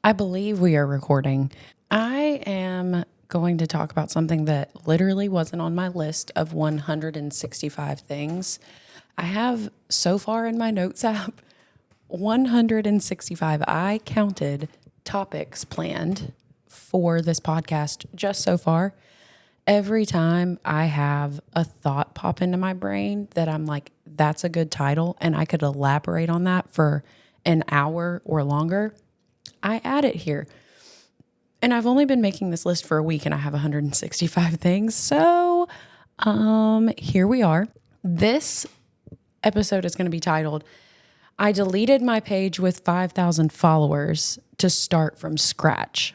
I believe we are recording. I am going to talk about something that literally wasn't on my list of 165 things. I have so far in my notes app 165. I counted topics planned for this podcast just so far. Every time I have a thought pop into my brain that I'm like, that's a good title, and I could elaborate on that for an hour or longer, I add it here. And I've only been making this list for a week and I have 165 things. So here we are. This episode is going to be titled, I deleted my page with 5,000 followers to start from scratch.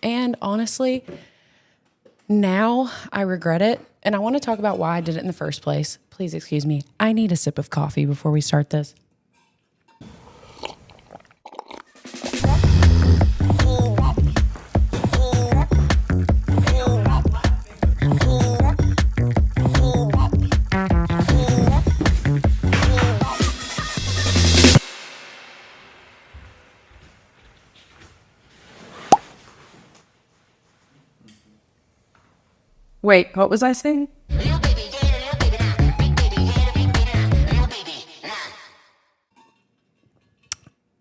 And honestly, now I regret it. And I want to talk about why I did it in the first place. Please excuse me. I need a sip of coffee before we start this. Wait, what was I saying?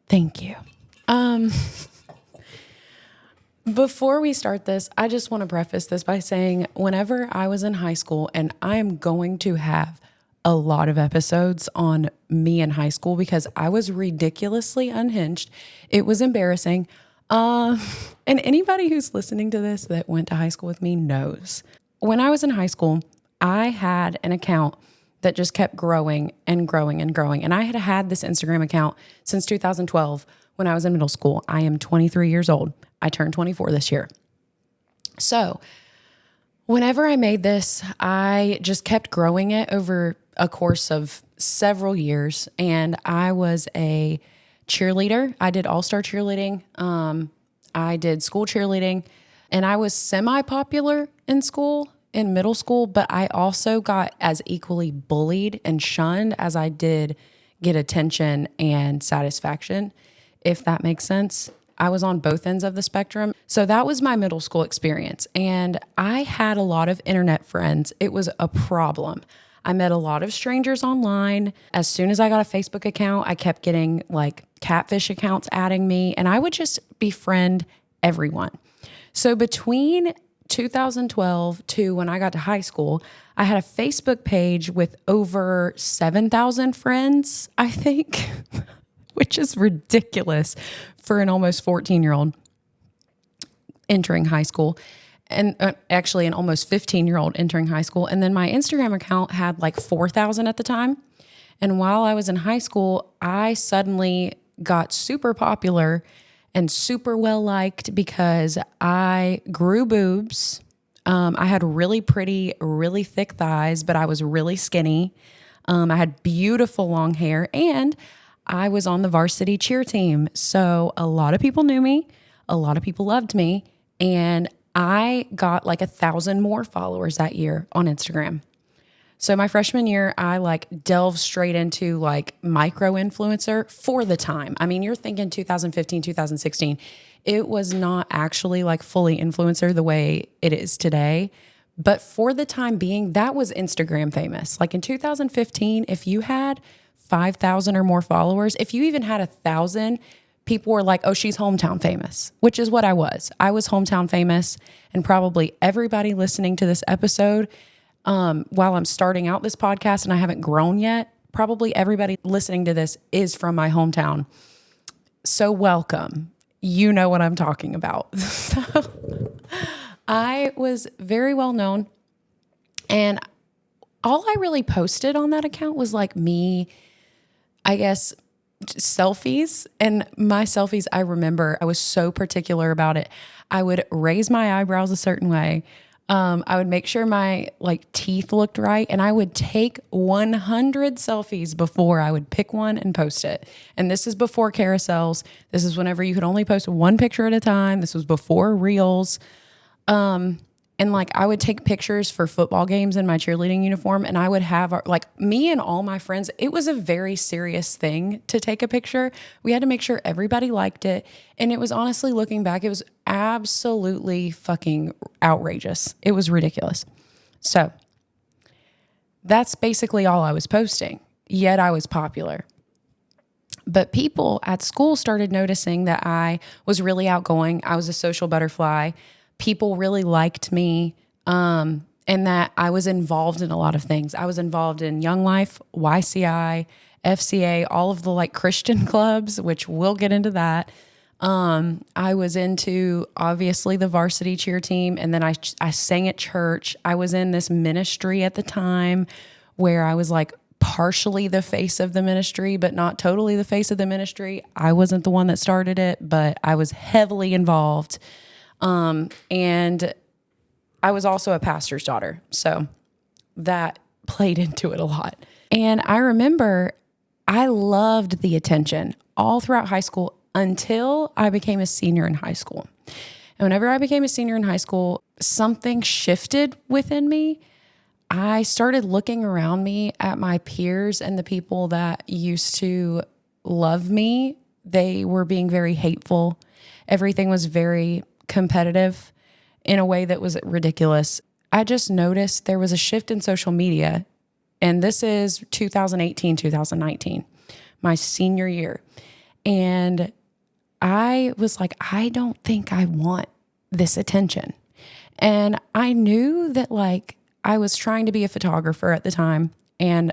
Thank you. Before we start this, I just want to preface this by saying whenever I was in high school, and I am going to have a lot of episodes on me in high school because I was ridiculously unhinged. It was embarrassing. And anybody who's listening to this that went to high school with me knows. When I was in high school, I had an account that just kept growing and growing and growing. And I had had this Instagram account since 2012 when I was in middle school. I am 23 years old. I turned 24 this year. So whenever I made this, I just kept growing it over a course of several years. And I was a cheerleader. I did all-star cheerleading. I did school cheerleading. And I was semi-popular in school, in middle school, but I also got as equally bullied and shunned as I did get attention and satisfaction, if that makes sense. I was on both ends of the spectrum. So that was my middle school experience. And I had a lot of internet friends. It was a problem. I met a lot of strangers online. As soon as I got a Facebook account, I kept getting like catfish accounts adding me, and I would just befriend everyone. So between 2012 to when I got to high school, I had a Facebook page with over 7,000 friends, I think, which is ridiculous for an almost 14-year-old entering high school, and actually an almost 15-year-old entering high school. And then my Instagram account had like 4,000 at the time. And while I was in high school, I suddenly got super popular and super well liked because I grew boobs. I had really pretty, really thick thighs, but I was really skinny. I had beautiful long hair, and I was on the varsity cheer team. So a lot of people knew me. A lot of people loved me. And I got like 1,000 more followers that year on Instagram. So my freshman year, I like delved straight into like micro influencer for the time. I mean, you're thinking 2015, 2016. It was not actually like fully influencer the way it is today. But for the time being, that was Instagram famous. Like in 2015, if you had 5,000 or more followers, if you even had 1,000, people were like, oh, she's hometown famous, which is what I was. I was hometown famous. And probably everybody listening to this episode, while I'm starting out this podcast and I haven't grown yet, probably everybody listening to this is from my hometown. So welcome. You know what I'm talking about. So I was very well known, and all I really posted on that account was like me, I guess, selfies. And my selfies, I remember I was so particular about it. I would raise my eyebrows a certain way. I would make sure my like teeth looked right, and I would take 100 selfies before I would pick one and post it. And this is before carousels. This is whenever you could only post one picture at a time. This was before Reels. And like I would take pictures for football games in my cheerleading uniform, and I would have like me and all my friends. It was a very serious thing to take a picture. We had to make sure everybody liked it. And it was honestly, looking back, it was absolutely fucking outrageous. It was ridiculous. So that's basically all I was posting, yet I was popular. But people at school started noticing that I was really outgoing. I was a social butterfly. People really liked me, and that I was involved in a lot of things. I was involved in Young Life, YCI, FCA, all of the like Christian clubs, which we'll get into that. I was into obviously the varsity cheer team, and then I sang at church. I was in this ministry at the time where I was like partially the face of the ministry, but not totally the face of the ministry. I wasn't the one that started it, but I was heavily involved. And I was also a pastor's daughter. So that played into it a lot. And I remember I loved the attention all throughout high school until I became a senior in high school. And whenever I became a senior in high school, something shifted within me. I started looking around me at my peers and the people that used to love me. They were being very hateful. Everything was very competitive in a way that was ridiculous. I just noticed there was a shift in social media, and this is 2018, 2019, my senior year. And I was like, I don't think I want this attention. And I knew that like I was trying to be a photographer at the time, and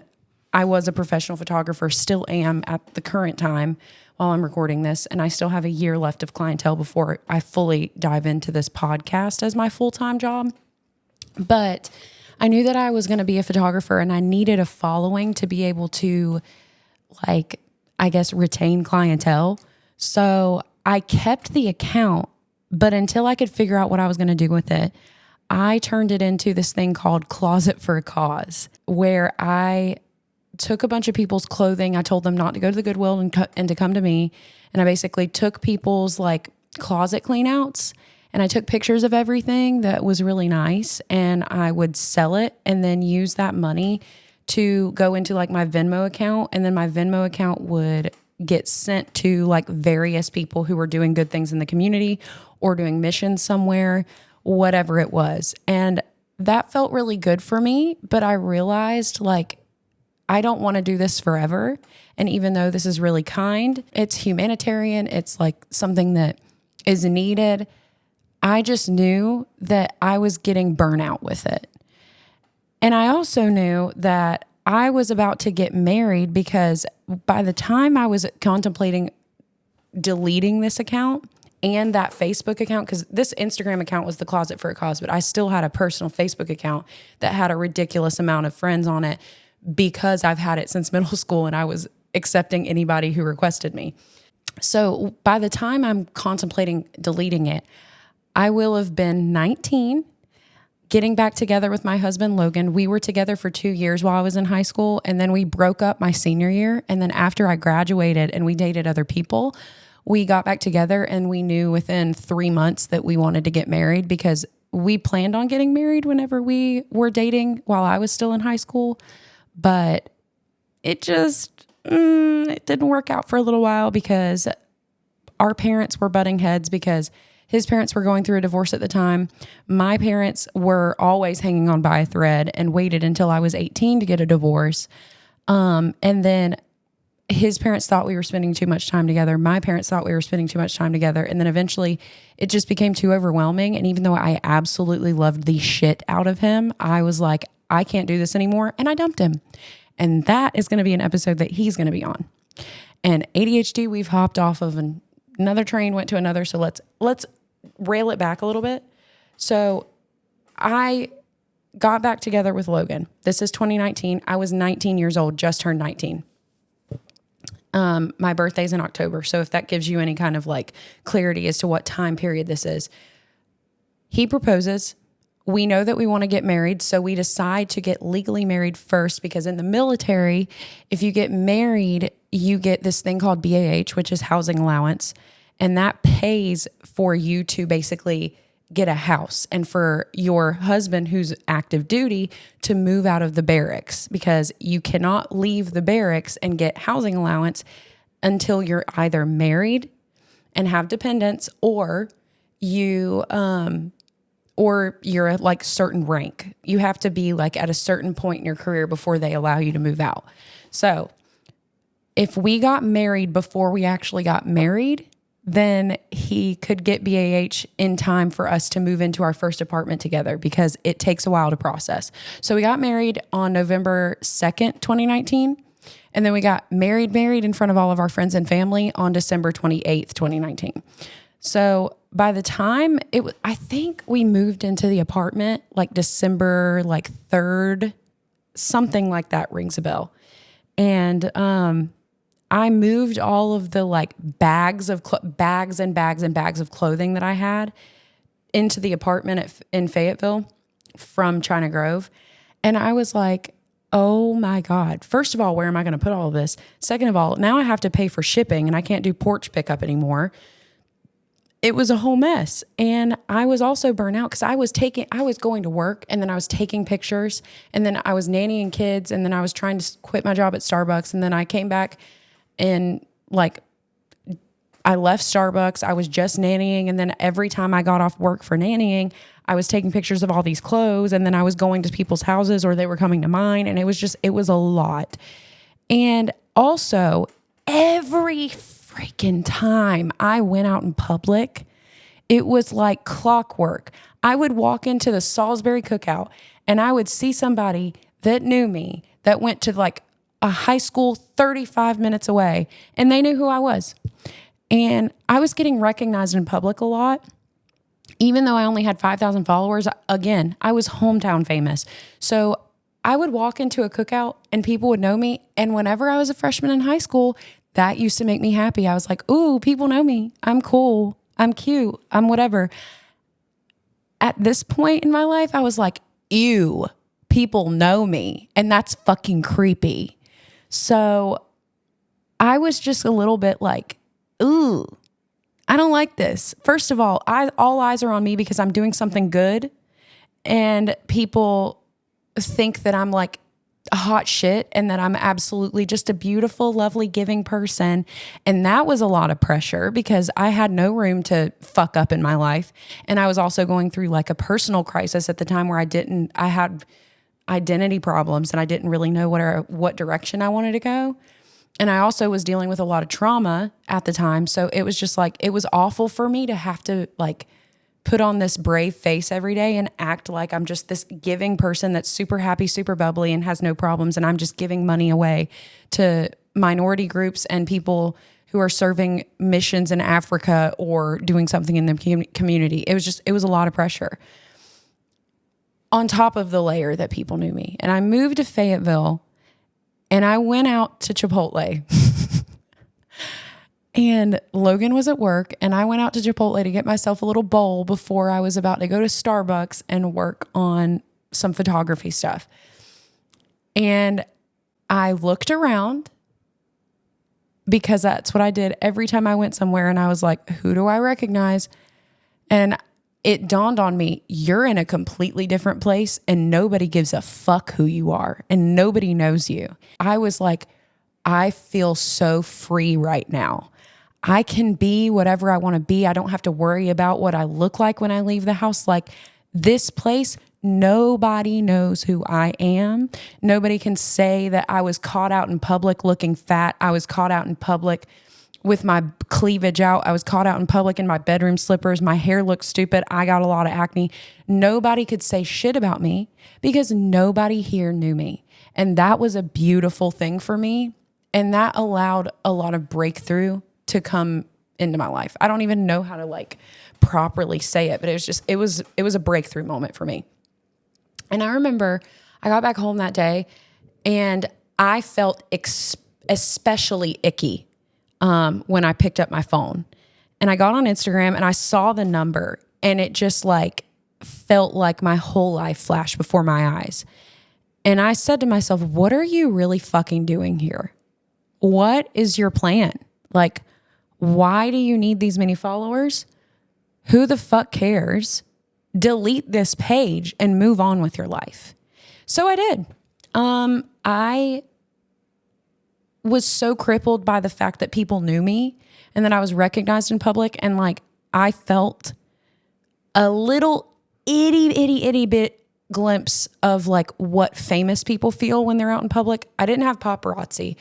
I was a professional photographer, still am at the current time while I'm recording this. And I still have a year left of clientele before I fully dive into this podcast as my full-time job. But I knew that I was going to be a photographer, and I needed a following to be able to, like, I guess, retain clientele. So I kept the account, but until I could figure out what I was going to do with it, I turned it into this thing called Closet for a Cause, where I took a bunch of people's clothing. I told them not to go to the Goodwill and to come to me. And I basically took people's like closet clean outs, and I took pictures of everything that was really nice, and I would sell it and then use that money to go into like my Venmo account. And then my Venmo account would get sent to like various people who were doing good things in the community or doing missions somewhere, whatever it was. And that felt really good for me. But I realized like, I don't want to do this forever. And even though this is really kind, it's humanitarian, it's like something that is needed, I just knew that I was getting burnout with it. And I also knew that I was about to get married, because by the time I was contemplating deleting this account and that Facebook account, because this Instagram account was the Closet for a Cause, but I still had a personal Facebook account that had a ridiculous amount of friends on it, because I've had it since middle school and I was accepting anybody who requested me. So by the time I'm contemplating deleting it, I will have been 19, getting back together with my husband, Logan. We were together for 2 years while I was in high school, and then we broke up my senior year. And then after I graduated and we dated other people, we got back together, and we knew within 3 months that we wanted to get married, because we planned on getting married whenever we were dating while I was still in high school. But it just, it didn't work out for a little while, because our parents were butting heads, because his parents were going through a divorce at the time. My parents were always hanging on by a thread and waited until I was 18 to get a divorce. And then his parents thought we were spending too much time together. My parents thought we were spending too much time together. And then eventually it just became too overwhelming. And even though I absolutely loved the shit out of him, I was like, I can't do this anymore. And I dumped him. And that is going to be an episode that he's going to be on. And ADHD, we've hopped off of another train, went to another. So let's rail it back a little bit. So I got back together with Logan. This is 2019. I was 19 years old, just turned 19. My birthday's in October. So if that gives you any kind of like clarity as to what time period this is, he proposes. We know that we want to get married. So we decide to get legally married first, because in the military, if you get married, you get this thing called BAH, which is housing allowance. And that pays for you to basically get a house and for your husband who's active duty to move out of the barracks, because you cannot leave the barracks and get housing allowance until you're either married and have dependents or you're at like certain rank. You have to be like at a certain point in your career before they allow you to move out. So if we got married before we actually got married, then he could get BAH in time for us to move into our first apartment together, because it takes a while to process. So we got married on November 2nd, 2019. And then we got married in front of all of our friends and family on December 28th, 2019. So by the time I think we moved into the apartment like December 3rd, something like that rings a bell. And I moved all of the like bags and bags of clothing that I had into the apartment in Fayetteville from China Grove. And I was like, oh my God. First of all, where am I going to put all of this? Second of all, now I have to pay for shipping and I can't do porch pickup anymore. It was a whole mess. And I was also burnt out because I was going to work and then I was taking pictures and then I was nannying kids and then I was trying to quit my job at Starbucks. And then I came back and like I left Starbucks. I was just nannying. And then every time I got off work for nannying, I was taking pictures of all these clothes. And then I was going to people's houses or they were coming to mine. And it was a lot. And also every freaking time I went out in public, it was like clockwork. I would walk into the Salisbury Cookout and I would see somebody that knew me that went to like a high school 35 minutes away and they knew who I was. And I was getting recognized in public a lot. Even though I only had 5,000 followers, again, I was hometown famous. So I would walk into a cookout and people would know me. And whenever I was a freshman in high school, that used to make me happy. I was like, ooh, people know me. I'm cool. I'm cute. I'm whatever. At this point in my life, I was like, ew, people know me. And that's fucking creepy. So I was just a little bit like, ooh, I don't like this. First of all, all eyes are on me because I'm doing something good. And people think that I'm like a hot shit and that I'm absolutely just a beautiful, lovely, giving person. And that was a lot of pressure because I had no room to fuck up in my life. And I was also going through like a personal crisis at the time where I had identity problems and I didn't really know what direction I wanted to go. And I also was dealing with a lot of trauma at the time. So it was just like, it was awful for me to have to like put on this brave face every day and act like I'm just this giving person that's super happy, super bubbly and has no problems. And I'm just giving money away to minority groups and people who are serving missions in Africa or doing something in the community. It was a lot of pressure on top of the layer that people knew me. And I moved to Fayetteville and I went out to Chipotle. And Logan was at work and I went out to Chipotle to get myself a little bowl before I was about to go to Starbucks and work on some photography stuff. And I looked around because that's what I did every time I went somewhere. And I was like, who do I recognize? And it dawned on me, you're in a completely different place and nobody gives a fuck who you are and nobody knows you. I was like, I feel so free right now. I can be whatever I want to be. I don't have to worry about what I look like when I leave the house. Like this place, nobody knows who I am. Nobody can say that I was caught out in public looking fat. I was caught out in public with my cleavage out. I was caught out in public in my bedroom slippers. My hair looked stupid. I got a lot of acne. Nobody could say shit about me because nobody here knew me. And that was a beautiful thing for me. And that allowed a lot of breakthrough to come into my life. I don't even know how to like properly say it, but it was a breakthrough moment for me. And I remember I got back home that day and I felt especially icky when I picked up my phone and I got on Instagram and I saw the number and it just like felt like my whole life flashed before my eyes. And I said to myself, what are you really fucking doing here? What is your plan? Like, why do you need these many followers? Who the fuck cares? delete this page and move on with your life. So I did. I was so crippled by the fact that people knew me and that I was recognized in public. And like, I felt a little itty bit glimpse of like what famous people feel when they're out in public. I didn't have paparazzi,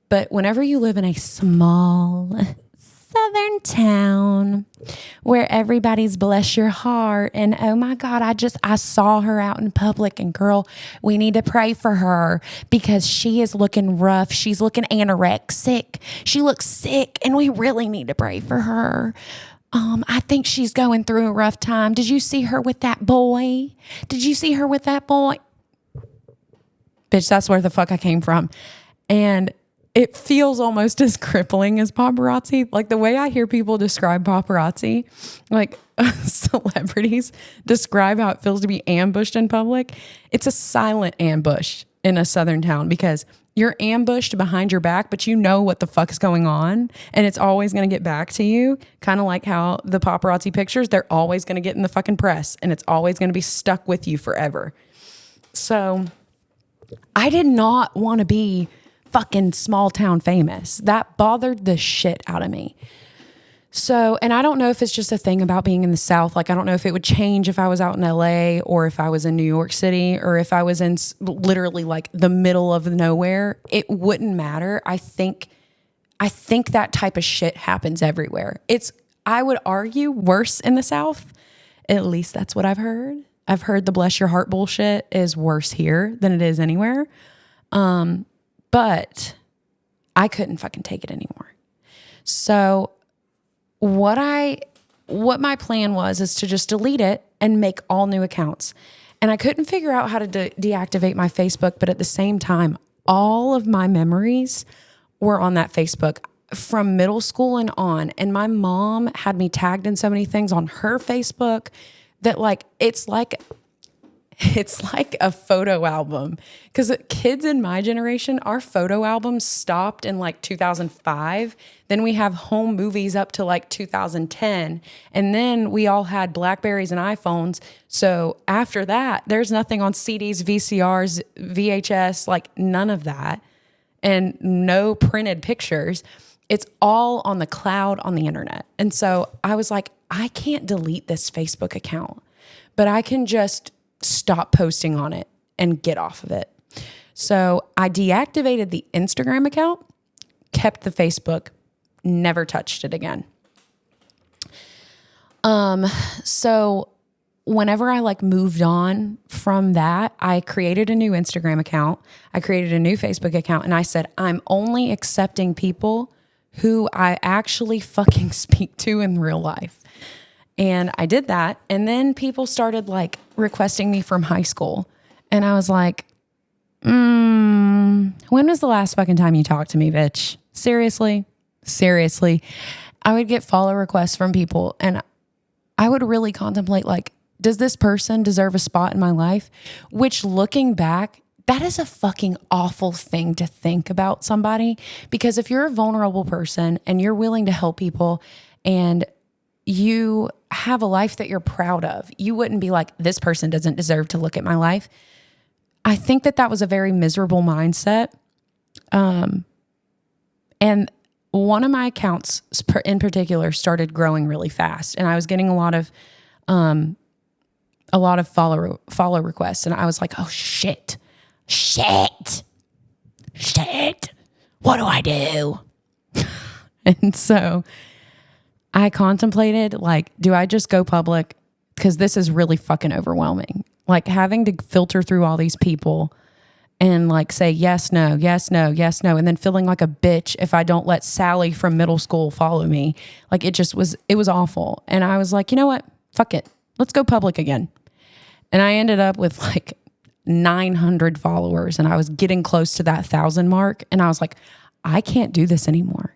but whenever you live in a small southern town where everybody's bless your heart and oh my God, I saw her out in public and girl, we need to pray for her because she is looking rough. She's looking anorexic. She looks sick and we really need to pray for her. I think she's going through a rough time. Did you see her with that boy? Did you see her with that boy? Bitch, that's where the fuck I came from. And it feels almost as crippling as paparazzi. Like the way I hear people describe paparazzi, like celebrities describe how it feels to be ambushed in public. It's a silent ambush in a southern town because you're ambushed behind your back, but you know what the fuck is going on and it's always going to get back to you. Kind of like how the paparazzi pictures, they're always going to get in the fucking press and it's always going to be stuck with you forever. So I did not want to be fucking small town famous. That bothered the shit out of me. So, and I don't know if it's just a thing about being in the South. Like, I don't know if it would change if I was out in LA or if I was in New York City or if I was in literally like the middle of nowhere. It wouldn't matter. I think that type of shit happens everywhere. I would argue, worse in the South. At least that's what I've heard. I've heard the bless your heart bullshit is worse here than it is anywhere. But I couldn't fucking take it anymore. So what my plan was is to just delete it and make all new accounts. And I couldn't figure out how to deactivate my Facebook, but at the same time, all of my memories were on that Facebook from middle school and on. And my mom had me tagged in so many things on her Facebook that like, it's like a photo album because kids in my generation, our photo albums stopped in like 2005. Then we have home movies up to like 2010. And then we all had Blackberries and iPhones. So after that, there's nothing on CDs, VCRs, VHS, like none of that. And no printed pictures. It's all on the cloud on the internet. And so I was like, I can't delete this Facebook account, but I can just stop posting on it and get off of it. So I deactivated the Instagram account, kept the Facebook, never touched it again. So whenever I like moved on from that, I created a new Instagram account. I created a new Facebook account and I said, I'm only accepting people who I actually fucking speak to in real life. And I did that. And then people started like requesting me from high school. And I was like, when was the last fucking time you talked to me, bitch? Seriously? I would get follow requests from people and I would really contemplate like, does this person deserve a spot in my life? Which looking back, that is a fucking awful thing to think about somebody. Because if you're a vulnerable person and you're willing to help people and you have a life that you're proud of, you wouldn't be like, this person doesn't deserve to look at my life. I think that was a very miserable mindset. And one of my accounts in particular started growing really fast. And I was getting a lot of follow requests. And I was like, oh shit. What do I do? And so I contemplated, like, do I just go public? Because this is really fucking overwhelming. Like having to filter through all these people and like say yes, no, yes, no, yes, no. And then feeling like a bitch if I don't let Sally from middle school follow me. Like it was awful. And I was like, you know what? Fuck it. Let's go public again. And I ended up with like 900 followers and I was getting close to that 1,000 mark. And I was like, I can't do this anymore.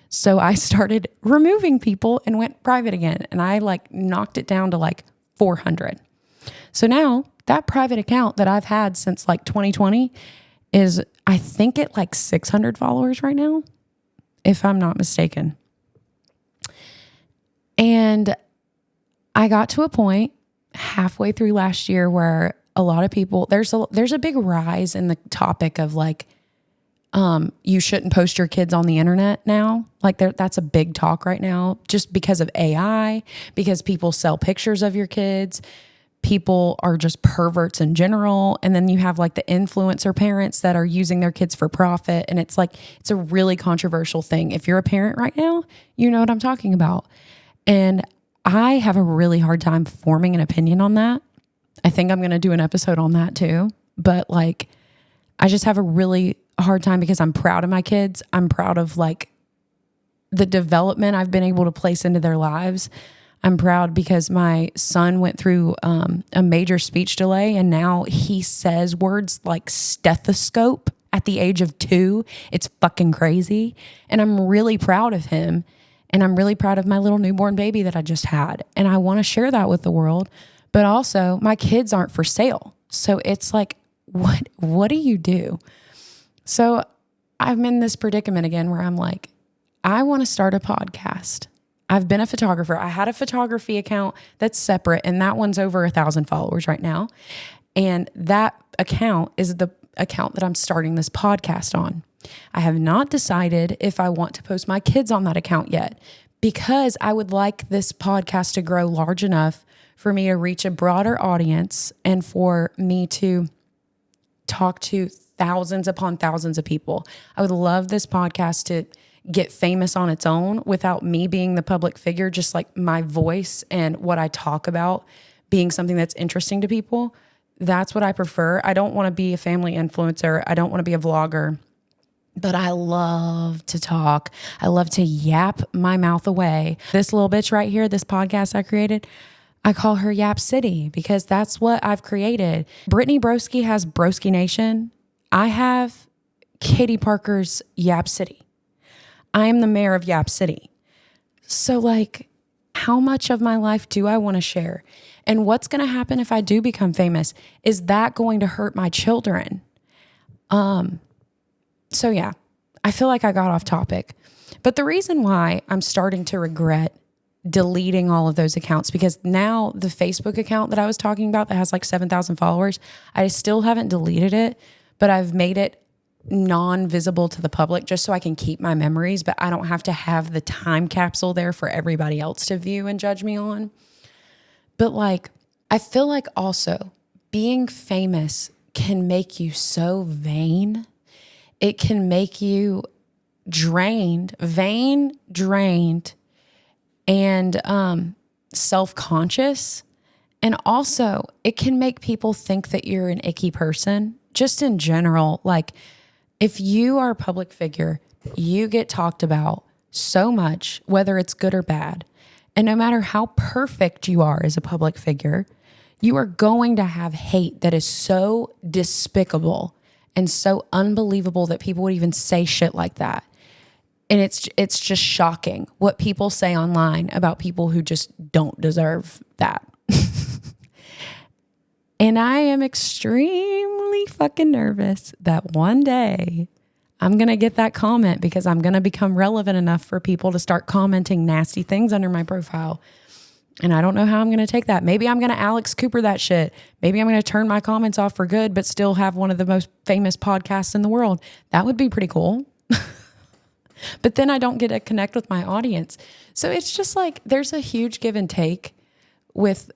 So I started removing people and went private again. And I like knocked it down to like 400. So now that private account that I've had since like 2020 is, I think, at like 600 followers right now, if I'm not mistaken. And I got to a point halfway through last year where a lot of people, there's a big rise in the topic of like, you shouldn't post your kids on the internet now. Like that's a big talk right now, just because of AI, because people sell pictures of your kids. People are just perverts in general. And then you have like the influencer parents that are using their kids for profit. And it's like, it's a really controversial thing. If you're a parent right now, you know what I'm talking about. And I have a really hard time forming an opinion on that. I think I'm going to do an episode on that too. But like, I just have a really hard time because I'm proud of my kids. I'm proud of like the development I've been able to place into their lives. I'm proud because my son went through a major speech delay, and now he says words like stethoscope at the age of 2. It's fucking crazy. And I'm really proud of him. And I'm really proud of my little newborn baby that I just had. And I want to share that with the world. But also, my kids aren't for sale. So it's like, what do you do? So I'm in this predicament again where I'm like, I want to start a podcast. I've been a photographer. I had a photography account that's separate, and that one's over 1,000 followers right now. And that account is the account that I'm starting this podcast on. I have not decided if I want to post my kids on that account yet, because I would like this podcast to grow large enough for me to reach a broader audience and for me to talk to thousands upon thousands of people. I would love this podcast to get famous on its own without me being the public figure, just like my voice and what I talk about being something that's interesting to people. That's what I prefer. I don't want to be a family influencer. I don't want to be a vlogger, but I love to talk. I love to yap my mouth away. This little bitch right here, this podcast I created, I call her Yap City because that's what I've created. Brittany Broski has Broski Nation. I have Katie Parker's Yap City. I am the mayor of Yap City. So like, how much of my life do I want to share? And what's going to happen if I do become famous? Is that going to hurt my children? So yeah, I feel like I got off topic. But the reason why I'm starting to regret deleting all of those accounts, because now the Facebook account that I was talking about that has like 7,000 followers, I still haven't deleted it, but I've made it non-visible to the public just so I can keep my memories, but I don't have to have the time capsule there for everybody else to view and judge me on. But like, I feel like also being famous can make you so vain. It can make you drained, and self-conscious. And also it can make people think that you're an icky person just in general. Like if you are a public figure, you get talked about so much, whether it's good or bad. And no matter how perfect you are as a public figure, you are going to have hate that is so despicable and so unbelievable that people would even say shit like that. And it's just shocking what people say online about people who just don't deserve that. And I am extremely fucking nervous that one day I'm going to get that comment because I'm going to become relevant enough for people to start commenting nasty things under my profile. And I don't know how I'm going to take that. Maybe I'm going to Alex Cooper that shit. Maybe I'm going to turn my comments off for good, but still have one of the most famous podcasts in the world. That would be pretty cool. But then I don't get to connect with my audience. So it's just like there's a huge give and take with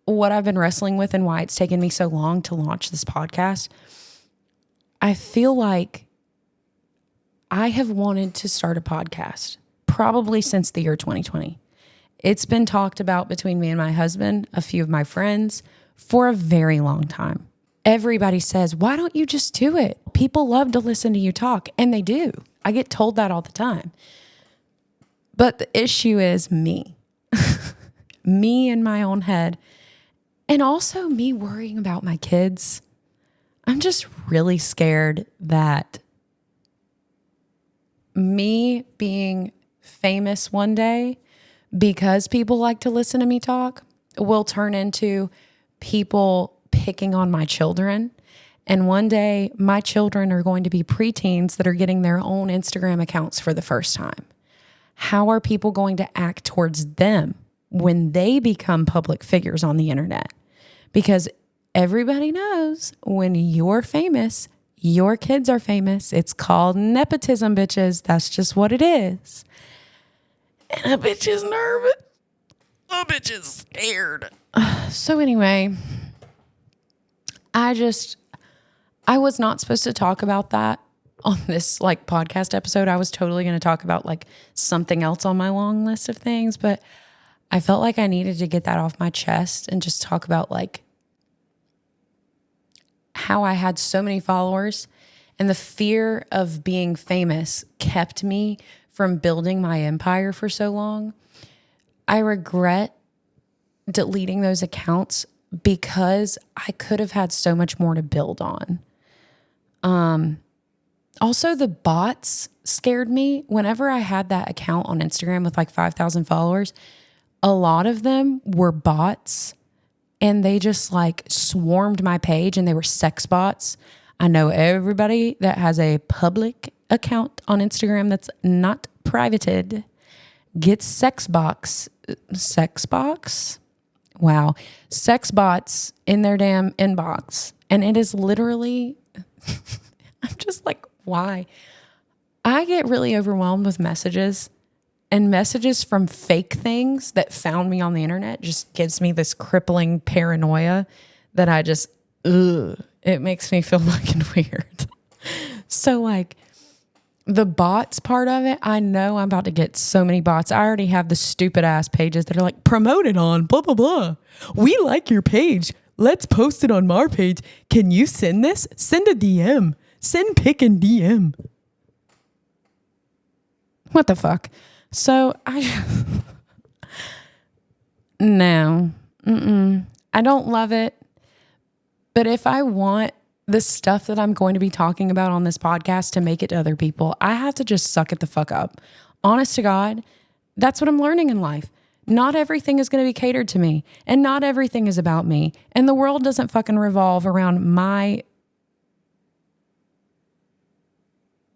what I've been wrestling with and why it's taken me so long to launch this podcast. I feel like I have wanted to start a podcast probably since the year 2020. It's been talked about between me and my husband, a few of my friends, for a very long time. Everybody says, why don't you just do it? People love to listen to you talk, and they do. I get told that all the time. But the issue is me. Me in my own head. And also me worrying about my kids. I'm just really scared that me being famous one day because people like to listen to me talk will turn into people picking on my children. And one day my children are going to be preteens that are getting their own Instagram accounts for the first time. How are people going to act towards them when they become public figures on the internet. Because everybody knows when you're famous, your kids are famous. It's called nepotism, bitches. That's just what it is. And a bitch is nervous. A bitch is scared. So anyway, I was not supposed to talk about that on this like podcast episode. I was totally going to talk about like something else on my long list of things, but I felt like I needed to get that off my chest and just talk about like how I had so many followers and the fear of being famous kept me from building my empire for so long. I regret deleting those accounts because I could have had so much more to build on. Also, the bots scared me. Whenever I had that account on Instagram with like 5,000 followers, a lot of them were bots and they just like swarmed my page and they were sex bots. I know everybody that has a public account on Instagram that's not privated gets sex bots in their damn inbox. And it is literally, I'm just like, why? I get really overwhelmed with messages, and messages from fake things that found me on the internet just gives me this crippling paranoia that I just, it makes me feel fucking weird. So like the bots part of it, I know I'm about to get so many bots. I already have the stupid ass pages that are like promoted on blah, blah, blah. We like your page. Let's post it on our page. Can you send this? Send a DM. Send pic and DM. What the fuck? So no, I don't love it. But if I want the stuff that I'm going to be talking about on this podcast to make it to other people, I have to just suck it the fuck up. Honest to God, that's what I'm learning in life. Not everything is going to be catered to me, and not everything is about me. And the world doesn't fucking revolve around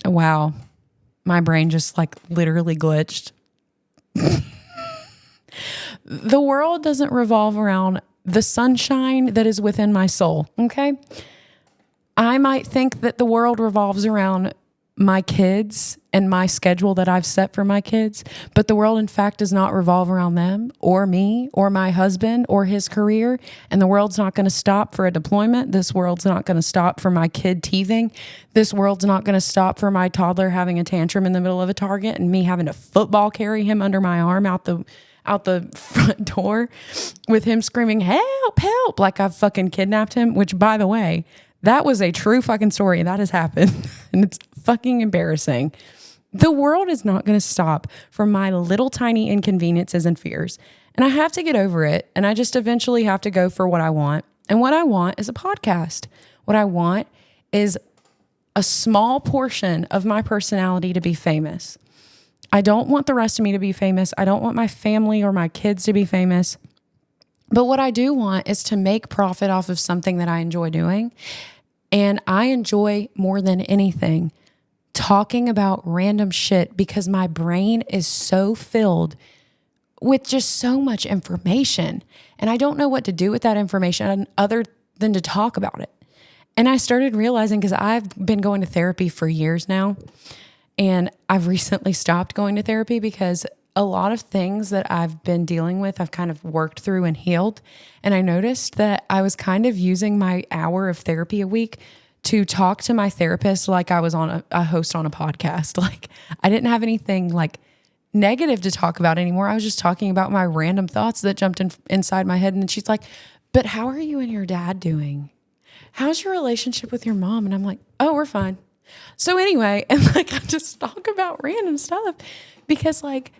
wow. My brain just like literally glitched. The world doesn't revolve around the sunshine that is within my soul, okay? I might think that the world revolves around my kids and my schedule that I've set for my kids, but the world in fact does not revolve around them or me or my husband or his career, and the world's not going to stop for a deployment. This world's not going to stop for my kid teething. This world's not going to stop for my toddler having a tantrum in the middle of a Target and me having to football carry him under my arm out the front door with him screaming, help, help, like I've fucking kidnapped him, which by the way, that was a true fucking story. That has happened. And it's fucking embarrassing. The world is not going to stop for my little tiny inconveniences and fears. And I have to get over it. And I just eventually have to go for what I want. And what I want is a podcast. What I want is a small portion of my personality to be famous. I don't want the rest of me to be famous. I don't want my family or my kids to be famous. But what I do want is to make profit off of something that I enjoy doing. And I enjoy more than anything talking about random shit because my brain is so filled with just so much information. And I don't know what to do with that information other than to talk about it. And I started realizing, because I've been going to therapy for years now, and I've recently stopped going to therapy because a lot of things that I've been dealing with, I've kind of worked through and healed. And I noticed that I was kind of using my hour of therapy a week to talk to my therapist like I was on a host on a podcast. Like I didn't have anything like negative to talk about anymore. I was just talking about my random thoughts that jumped inside my head. And then she's like, but how are you and your dad doing? How's your relationship with your mom? And I'm like, oh, we're fine. So anyway, and like I just talk about random stuff because like,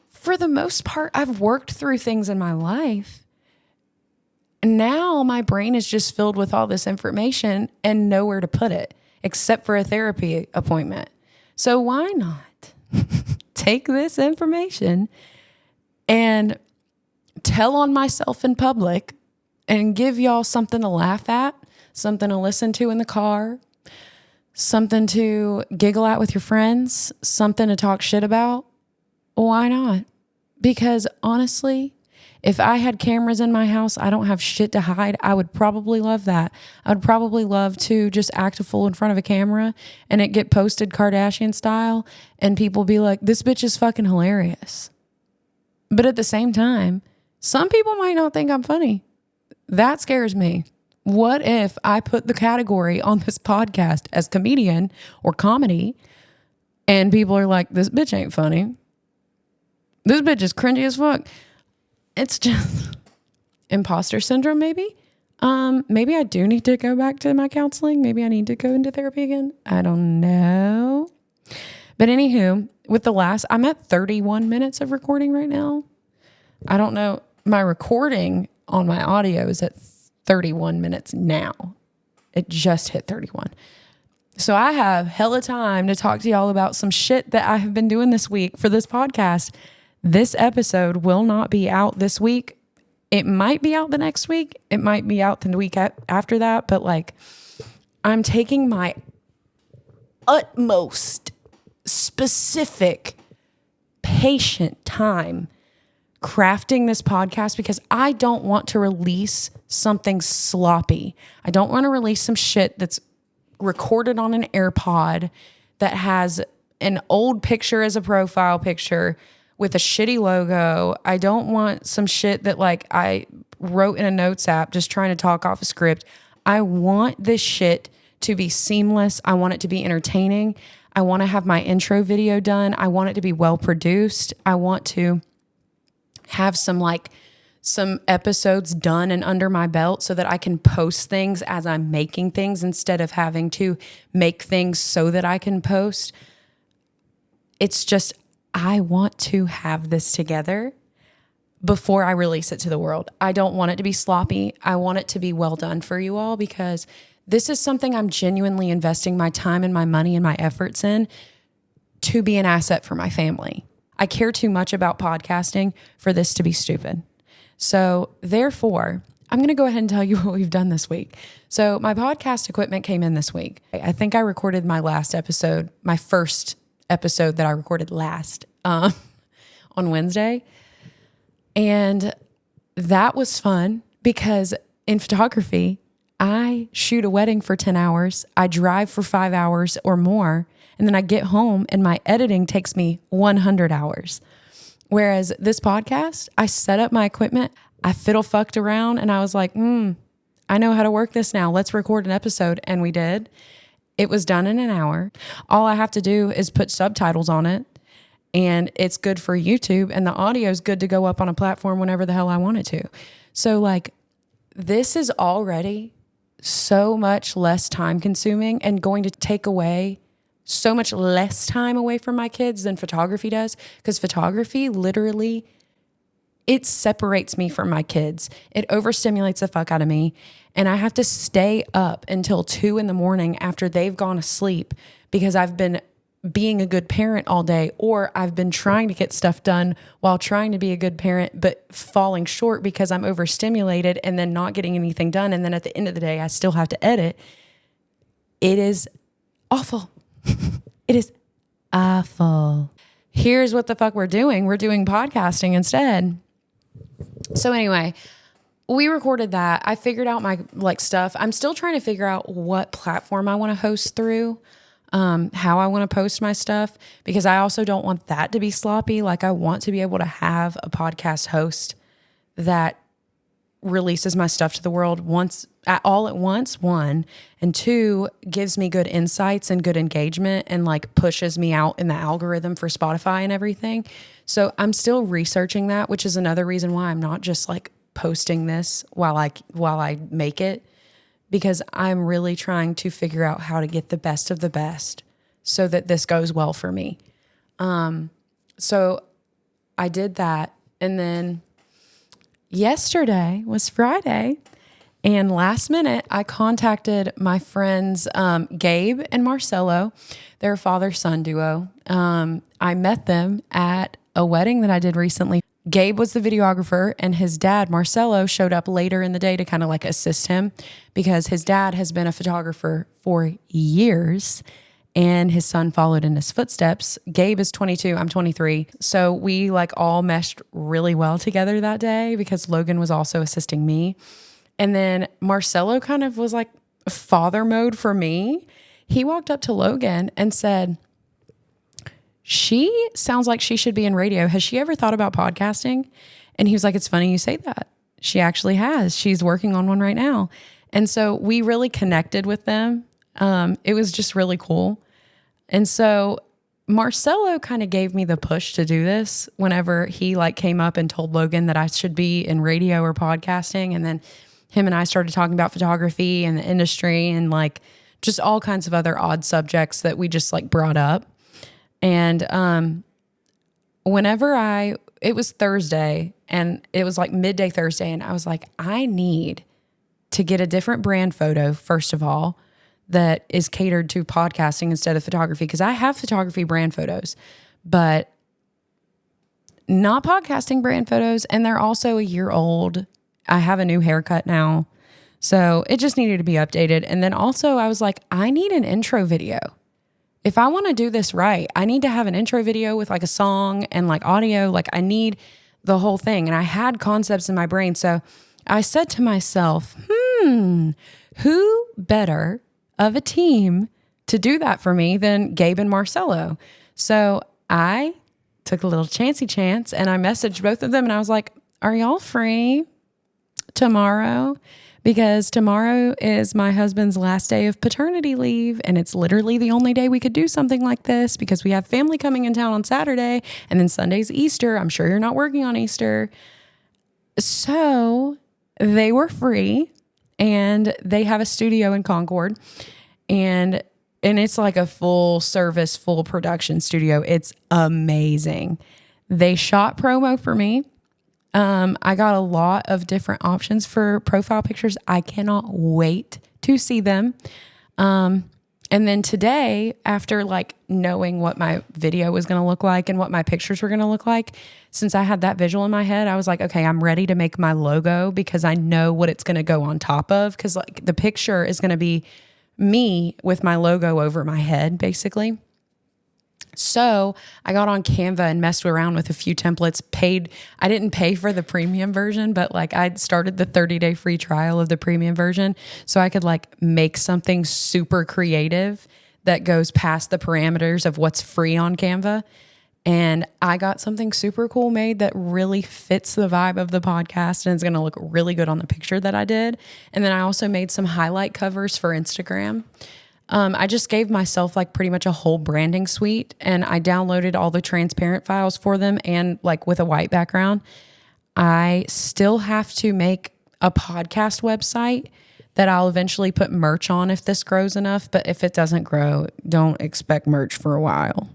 for the most part, I've worked through things in my life. And now my brain is just filled with all this information and nowhere to put it except for a therapy appointment. So why not take this information and tell on myself in public and give y'all something to laugh at, something to listen to in the car, something to giggle at with your friends, something to talk shit about? Why not? Because honestly, If I had cameras in my house, I don't have shit to hide. I would probably love that. I would probably love to just act a fool in front of a camera and it get posted Kardashian style and people be like, this bitch is fucking hilarious. But at the same time, some people might not think I'm funny. That scares me. What if I put the category on this podcast as comedian or comedy and people are like, this bitch ain't funny. This bitch is cringy as fuck. It's just imposter syndrome, maybe. Maybe I do need to go back to my counseling. Maybe I need to go into therapy again. I don't know. But anywho, I'm at 31 minutes of recording right now. I don't know. My recording on my audio is at 31 minutes now. It just hit 31. So I have hella time to talk to y'all about some shit that I have been doing this week for this podcast. This episode will not be out this week. It might be out the next week. It might be out the week after that. But like, I'm taking my utmost specific, patient time crafting this podcast because I don't want to release something sloppy. I don't want to release some shit that's recorded on an AirPod that has an old picture as a profile picture with a shitty logo. I don't want some shit that like I wrote in a notes app just trying to talk off a script. I want this shit to be seamless. I want it to be entertaining. I want to have my intro video done. I want it to be well produced. I want to have some episodes done and under my belt so that I can post things as I'm making things instead of having to make things so that I can post. It's just, I want to have this together before I release it to the world. I don't want it to be sloppy. I want it to be well done for you all because this is something I'm genuinely investing my time and my money and my efforts in to be an asset for my family. I care too much about podcasting for this to be stupid. So therefore, I'm going to go ahead and tell you what we've done this week. So my podcast equipment came in this week. I think I recorded my first episode that I recorded last on Wednesday. And that was fun because in photography, I shoot a wedding for 10 hours. I drive for 5 hours or more. And then I get home and my editing takes me 100 hours. Whereas this podcast, I set up my equipment, I fiddle fucked around and I was like, I know how to work this now. Let's record an episode. And we did. It was done in an hour. All I have to do is put subtitles on it and it's good for YouTube and the audio is good to go up on a platform whenever the hell I want it to. So like, this is already so much less time consuming and going to take away so much less time away from my kids than photography does. Because photography literally, it separates me from my kids. It overstimulates the fuck out of me. And I have to stay up until 2 a.m. after they've gone to sleep because I've been being a good parent all day, or I've been trying to get stuff done while trying to be a good parent, but falling short because I'm overstimulated and then not getting anything done. And then at the end of the day, I still have to edit. It is awful. It is awful. Here's what the fuck we're doing. We're doing podcasting instead. So anyway, we recorded that. I figured out my stuff. I'm still trying to figure out what platform I want to host through, how I want to post my stuff, because I also don't want that to be sloppy. Like I want to be able to have a podcast host that releases my stuff to the world all at once, 1, and 2, gives me good insights and good engagement and like pushes me out in the algorithm for Spotify and everything. So I'm still researching that, which is another reason why I'm not just like posting this while I make it, because I'm really trying to figure out how to get the best of the best so that this goes well for me. So I did that. And then yesterday was Friday, and last minute I contacted my friends Gabe and Marcelo. They're a father-son duo. I met them at a wedding that I did recently. Gabe was the videographer and his dad, Marcelo, showed up later in the day to kind of like assist him because his dad has been a photographer for years and his son followed in his footsteps. Gabe is 22, I'm 23. So we like all meshed really well together that day because Logan was also assisting me. And then Marcelo kind of was like father mode for me. He walked up to Logan and said, "She sounds like she should be in radio. Has she ever thought about podcasting?" And he was like, "It's funny you say that. She actually has. She's working on one right now." And so we really connected with them. It was just really cool. And so Marcelo kind of gave me the push to do this whenever he like came up and told Logan that I should be in radio or podcasting. And then him and I started talking about photography and the industry and like just all kinds of other odd subjects that we just like brought up. And it was Thursday and it was like midday Thursday. And I was like, I need to get a different brand photo, first of all, that is catered to podcasting instead of photography. Because I have photography brand photos, but not podcasting brand photos. And they're also a year old. I have a new haircut now. So it just needed to be updated. And then also I was like, I need an intro video. If I want to do this right, I need to have an intro video with like a song and like audio. Like I need the whole thing. And I had concepts in my brain. So I said to myself, who better of a team to do that for me than Gabe and Marcelo? So I took a little chancy chance and I messaged both of them and I was like, are y'all free tomorrow? Because tomorrow is my husband's last day of paternity leave and it's literally the only day we could do something like this because we have family coming in town on Saturday and then Sunday's Easter. I'm sure you're not working on Easter. So they were free and they have a studio in Concord and it's like a full service, full production studio. It's amazing. They shot promo for me. I got a lot of different options for profile pictures. I cannot wait to see them. And then today, after like knowing what my video was going to look like and what my pictures were going to look like, since I had that visual in my head, I was like, okay, I'm ready to make my logo because I know what it's going to go on top of. Cause like the picture is going to be me with my logo over my head, basically. So I got on Canva and messed around with a few templates, I didn't pay for the premium version, but like I started the 30-day free trial of the premium version so I could like make something super creative that goes past the parameters of what's free on Canva. And I got something super cool made that really fits the vibe of the podcast and it's going to look really good on the picture that I did. And then I also made some highlight covers for Instagram. I just gave myself like pretty much a whole branding suite and I downloaded all the transparent files for them and like with a white background. I still have to make a podcast website that I'll eventually put merch on if this grows enough. But if it doesn't grow, don't expect merch for a while.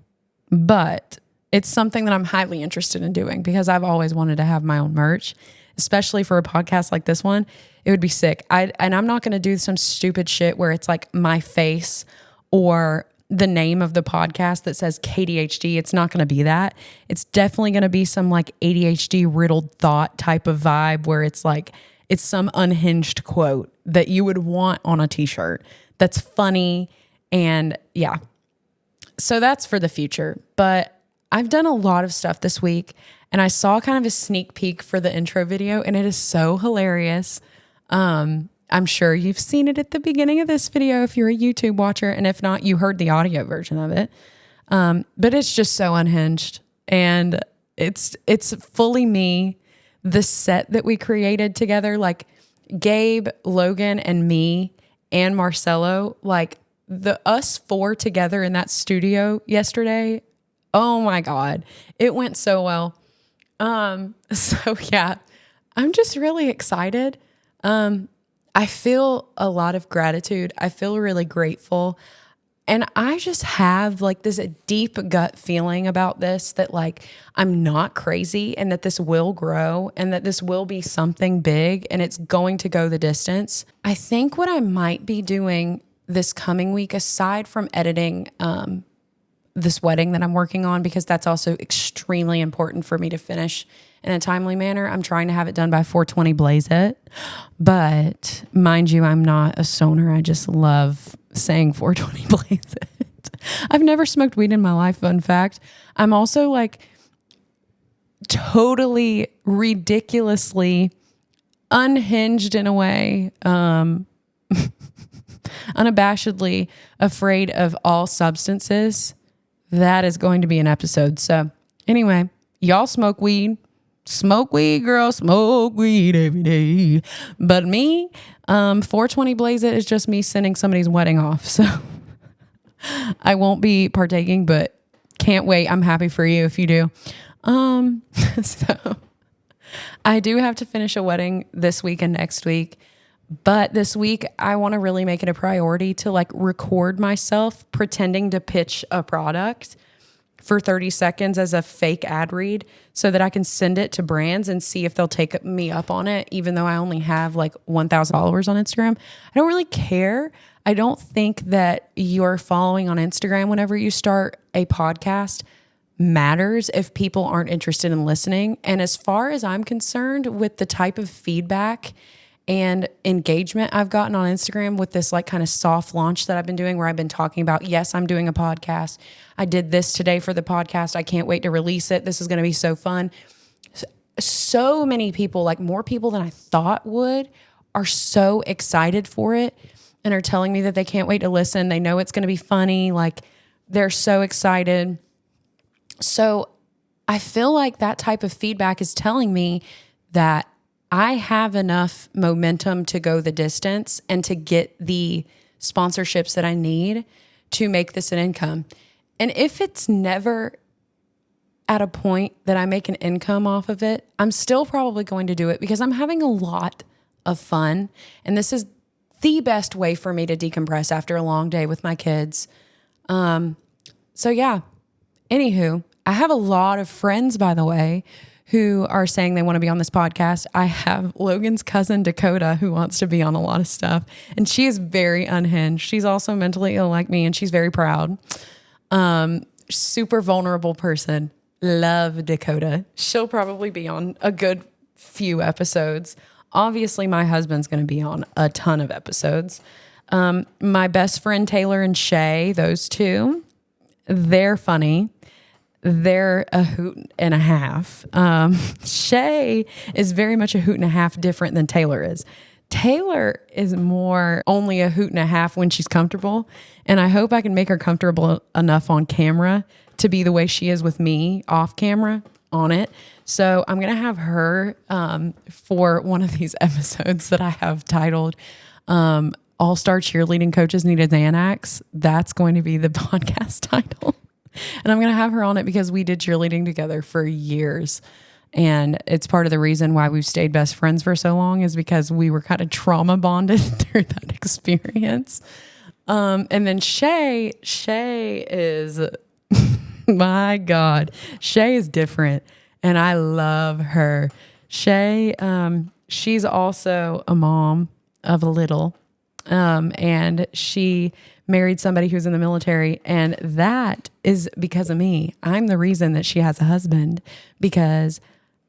But it's something that I'm highly interested in doing because I've always wanted to have my own merch, especially for a podcast like this one. It would be sick. And I'm not going to do some stupid shit where it's like my face or the name of the podcast that says KDHD. It's not going to be that. It's definitely going to be some like ADHD riddled thought type of vibe where it's like, it's some unhinged quote that you would want on a t-shirt that's funny. And yeah, so that's for the future. But I've done a lot of stuff this week and I saw kind of a sneak peek for the intro video and it is so hilarious. I'm sure you've seen it at the beginning of this video if you're a YouTube watcher, and if not, you heard the audio version of it. But it's just so unhinged and it's fully me. The set that we created together, like Gabe, Logan, and me and Marcelo, like us four together in that studio yesterday. Oh my God. It went so well. So yeah, I'm just really excited. I feel a lot of gratitude. I feel really grateful. And I just have like this deep gut feeling about this that like I'm not crazy and that this will grow and that this will be something big and it's going to go the distance. I think what I might be doing this coming week, aside from editing this wedding that I'm working on, because that's also extremely important for me to finish in a timely manner. I'm trying to have it done by 420 Blaze It. But mind you, I'm not a stoner. I just love saying 420 Blaze It. I've never smoked weed in my life, fun fact. I'm also like totally ridiculously unhinged in a way, unabashedly afraid of all substances. That is going to be an episode. So anyway, y'all smoke weed. Smoke weed, girl. Smoke weed every day. But me, 420 Blaze It is just me sending somebody's wedding off. So I won't be partaking, but can't wait. I'm happy for you if you do. So I do have to finish a wedding this week and next week. But this week, I want to really make it a priority to like record myself pretending to pitch a product for 30 seconds as a fake ad read so that I can send it to brands and see if they'll take me up on it, even though I only have like 1,000 followers on Instagram. I don't really care. I don't think that your following on Instagram whenever you start a podcast matters if people aren't interested in listening. And as far as I'm concerned, with the type of feedback and engagement I've gotten on Instagram with this like kind of soft launch that I've been doing where I've been talking about, yes, I'm doing a podcast. I did this today for the podcast. I can't wait to release it. This is going to be so fun. So many people, like more people than I thought would, are so excited for it and are telling me that they can't wait to listen. They know it's going to be funny. Like they're so excited. So I feel like that type of feedback is telling me that I have enough momentum to go the distance and to get the sponsorships that I need to make this an income. And if it's never at a point that I make an income off of it, I'm still probably going to do it because I'm having a lot of fun. And this is the best way for me to decompress after a long day with my kids. So yeah, anywho, I have a lot of friends, by the way, who are saying they want to be on this podcast. I have Logan's cousin, Dakota, who wants to be on a lot of stuff. And she is very unhinged. She's also mentally ill like me, and she's very proud. Super vulnerable person. Love Dakota. She'll probably be on a good few episodes. Obviously, my husband's going to be on a ton of episodes. My best friend, Taylor and Shay, those two, they're funny. They're a hoot and a half. Shay is very much a hoot and a half different than Taylor is. Taylor is more only a hoot and a half when she's comfortable. And I hope I can make her comfortable enough on camera to be the way she is with me off camera on it. So I'm going to have her for one of these episodes that I have titled All-Star Cheerleading Coaches Need a Xanax. That's going to be the podcast title. And I'm going to have her on it because we did cheerleading together for years. And it's part of the reason why we've stayed best friends for so long is because we were kind of trauma bonded through that experience. And then Shay is, my God, Shay is different. And I love her. Shay, she's also a mom of a little. And she married somebody who's in the military, and that is because of me. I'm the reason that she has a husband because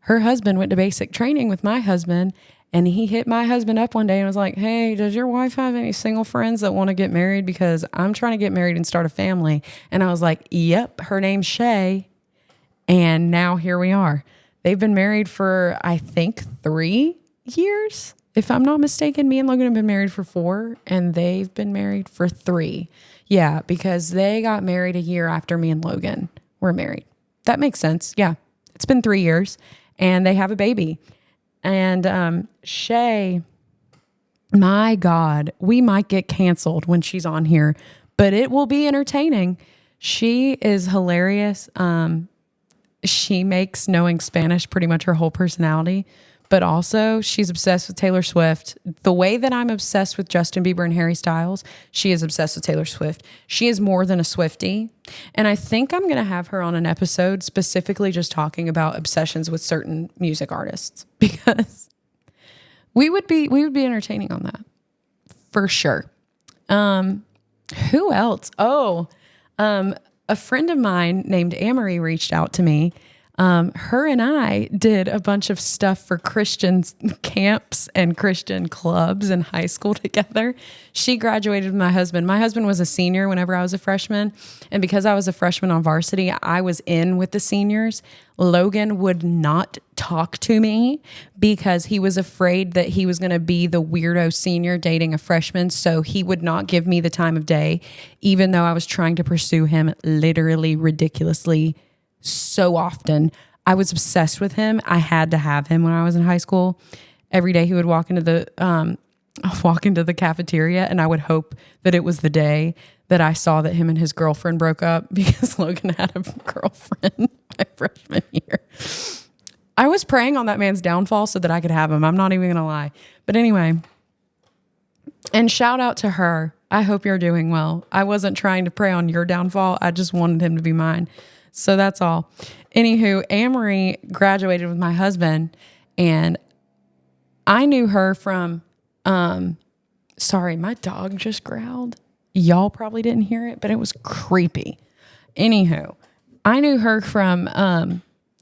her husband went to basic training with my husband, and he hit my husband up one day and was like, hey, does your wife have any single friends that want to get married? Because I'm trying to get married and start a family. And I was like, yep, her name's Shay. And now here we are. They've been married for, I think, 3 years. If I'm not mistaken, me and Logan have been married for 4 and they've been married for 3. Yeah, because they got married a year after me and Logan were married. That makes sense. Yeah, it's been 3 years and they have a baby. And Shay, my God, we might get canceled when she's on here, but it will be entertaining. She is hilarious. She makes knowing Spanish pretty much her whole personality. But also, she's obsessed with Taylor Swift. The way that I'm obsessed with Justin Bieber and Harry Styles, she is obsessed with Taylor Swift. She is more than a Swiftie. And I think I'm going to have her on an episode specifically just talking about obsessions with certain music artists because we would be entertaining on that for sure. Who else? A friend of mine named Amory reached out to me. Her and I did a bunch of stuff for Christian camps and Christian clubs in high school together. She graduated with my husband. My husband was a senior whenever I was a freshman. And because I was a freshman on varsity, I was in with the seniors. Logan would not talk to me because he was afraid that he was going to be the weirdo senior dating a freshman. So he would not give me the time of day, even though I was trying to pursue him literally ridiculously so often. I was obsessed with him. I had to have him when I was in high school. Every day he would walk into the cafeteria, and I would hope that it was the day that I saw that him and his girlfriend broke up, because Logan had a girlfriend my freshman year. I was praying on that man's downfall so that I could have him. I'm not even going to lie. But anyway, and shout out to her. I hope you're doing well. I wasn't trying to pray on your downfall. I just wanted him to be mine. So that's all. Anywho, Amory graduated with my husband, and I knew her from, sorry, my dog just growled. Y'all probably didn't hear it, but it was creepy. Anywho, I knew her from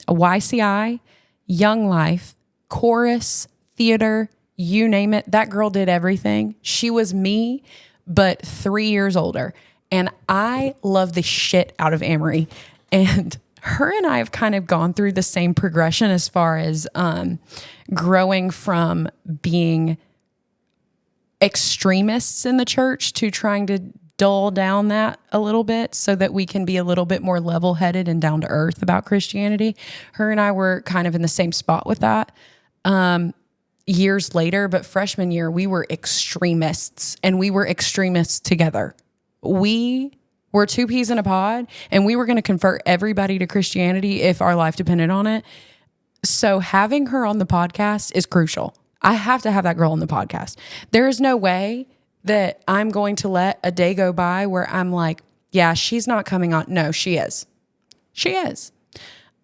YCI, Young Life, chorus, theater, you name it. That girl did everything. She was me, but 3 years older. And I love the shit out of Amory. And her and I have kind of gone through the same progression as far as growing from being extremists in the church to trying to dull down that a little bit so that we can be a little bit more level-headed and down to earth about Christianity. Her and I were kind of in the same spot with that years later, but freshman year, we were extremists, and we were extremists together. We were two peas in a pod, and we were going to convert everybody to Christianity if our life depended on it. So having her on the podcast is crucial. I have to have that girl on the podcast. There is no way that I'm going to let a day go by where I'm like, yeah, she's not coming on. No, she is. She is.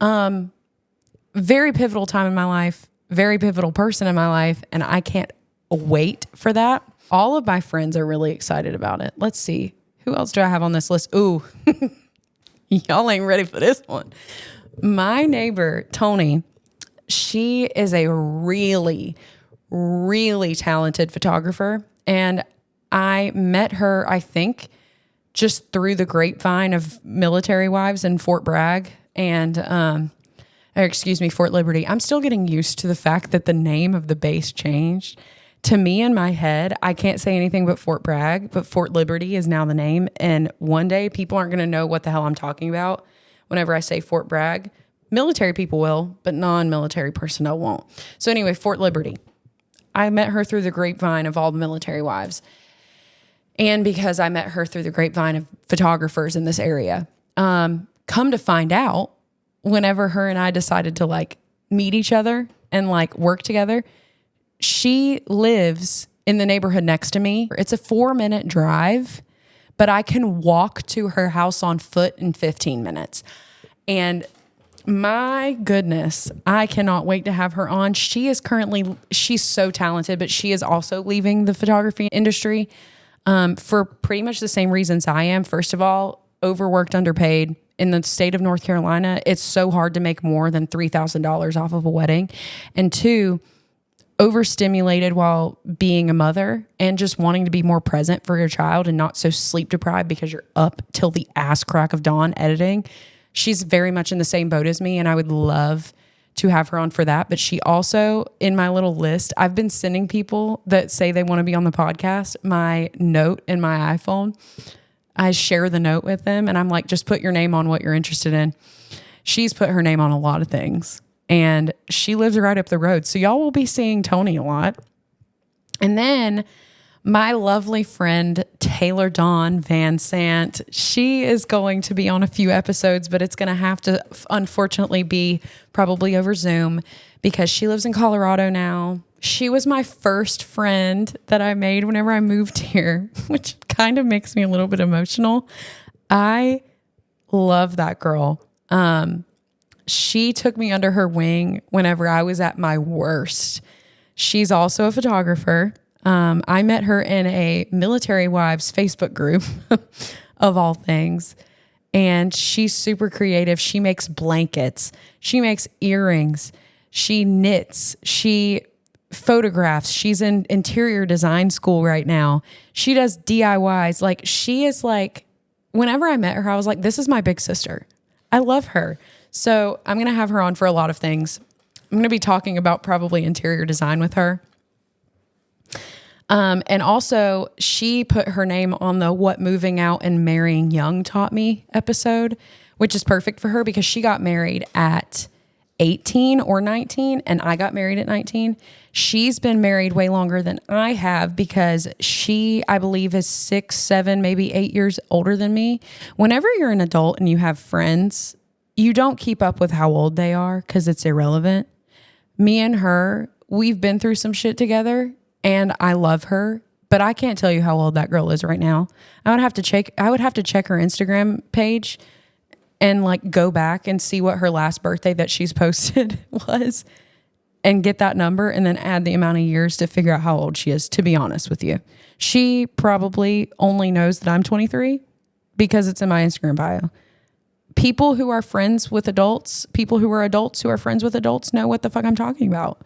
Very pivotal time in my life, very pivotal person in my life, and I can't wait for that. All of my friends are really excited about it. Let's see. Who else do I have on this list? Ooh, y'all ain't ready for this one. My neighbor, Tony, she is a really, really talented photographer. And I met her, I think, just through the grapevine of Military Wives in Fort Bragg and, Fort Liberty. I'm still getting used to the fact that the name of the base changed. To me, in my head, I can't say anything but Fort Bragg, but Fort Liberty is now the name. And one day people aren't going to know what the hell I'm talking about whenever I say Fort Bragg. Military people will, but non-military personnel won't. So anyway, Fort Liberty. I met her through the grapevine of all the Military Wives. And because I met her through the grapevine of photographers in this area. Come to find out, whenever her and I decided to like meet each other and like work together, she lives in the neighborhood next to me. It's a 4-minute drive, but I can walk to her house on foot in 15 minutes. And my goodness, I cannot wait to have her on. She's so talented, but she is also leaving the photography industry for pretty much the same reasons I am. First of all, overworked, underpaid. In the state of North Carolina, it's so hard to make more than $3,000 off of a wedding. And two, overstimulated while being a mother and just wanting to be more present for your child and not so sleep deprived because you're up till the ass crack of dawn editing. She's very much in the same boat as me, and I would love to have her on for that. But she also, in my little list, I've been sending people that say they want to be on the podcast my note in my iPhone. I share the note with them, and I'm like, just put your name on what you're interested in. She's put her name on a lot of things. And she lives right up the road. So y'all will be seeing Tony a lot. And then my lovely friend, Taylor Dawn Van Sant, she is going to be on a few episodes, but it's going to have to, unfortunately, be probably over Zoom because she lives in Colorado now. She was my first friend that I made whenever I moved here, which kind of makes me a little bit emotional. I love that girl. She took me under her wing whenever I was at my worst. She's also a photographer. I met her in a Military Wives Facebook group of all things. and she's super creative. She makes blankets, she makes earrings, she knits, she photographs. She's in interior design school right now. She does DIYs. Like, she is like, whenever I met her, I was like, this is my big sister. I love her. So I'm going to have her on for a lot of things. I'm going to be talking about probably interior design with her. And also, she put her name on the What Moving Out and Marrying Young Taught Me episode, which is perfect for her because she got married at 18 or 19, and I got married at 19. She's been married way longer than I have because she, I believe, is 6, 7, maybe 8 years older than me. Whenever you're an adult and you have friends, you don't keep up with how old they are because it's irrelevant. Me and her, we've been through some shit together, and I love her, but I can't tell you how old that girl is right now. I would have to check her Instagram page and like go back and see what her last birthday that she's posted was and get that number and then add the amount of years to figure out how old she is, to be honest with you. She probably only knows that I'm 23 because it's in my Instagram bio. People who are friends with adults, people who are adults who are friends with adults know what the fuck I'm talking about.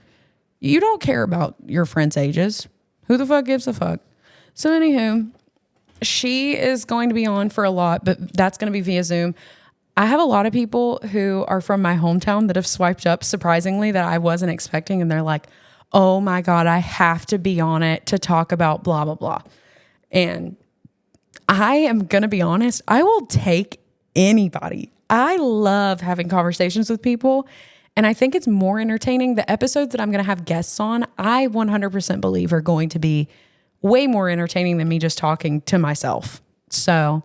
You don't care about your friends' ages. Who the fuck gives a fuck? So anywho, she is going to be on for a lot, but that's going to be via Zoom. I have a lot of people who are from my hometown that have swiped up surprisingly that I wasn't expecting. And they're like, oh my God, I have to be on it to talk about blah, blah, blah. And I am going to be honest, I will take anybody. I love having conversations with people. And I think it's more entertaining. The episodes that I'm going to have guests on, I 100% believe are going to be way more entertaining than me just talking to myself. So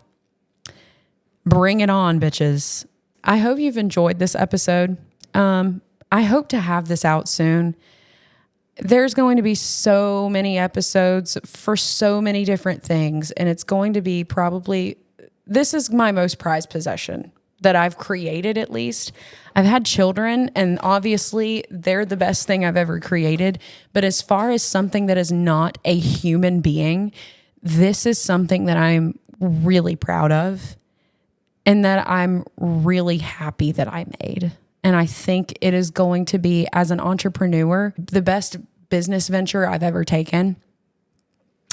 bring it on, bitches. I hope you've enjoyed this episode. I hope to have this out soon. There's going to be so many episodes for so many different things. And it's going to be probably, this is my most prized possession that I've created, at least. I've had children, and obviously they're the best thing I've ever created. But as far as something that is not a human being, this is something that I'm really proud of and that I'm really happy that I made. And I think it is going to be, as an entrepreneur, the best business venture I've ever taken.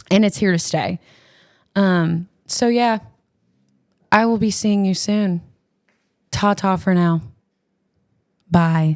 And it's here to stay. So yeah, I will be seeing you soon. Ta-ta for now. Bye.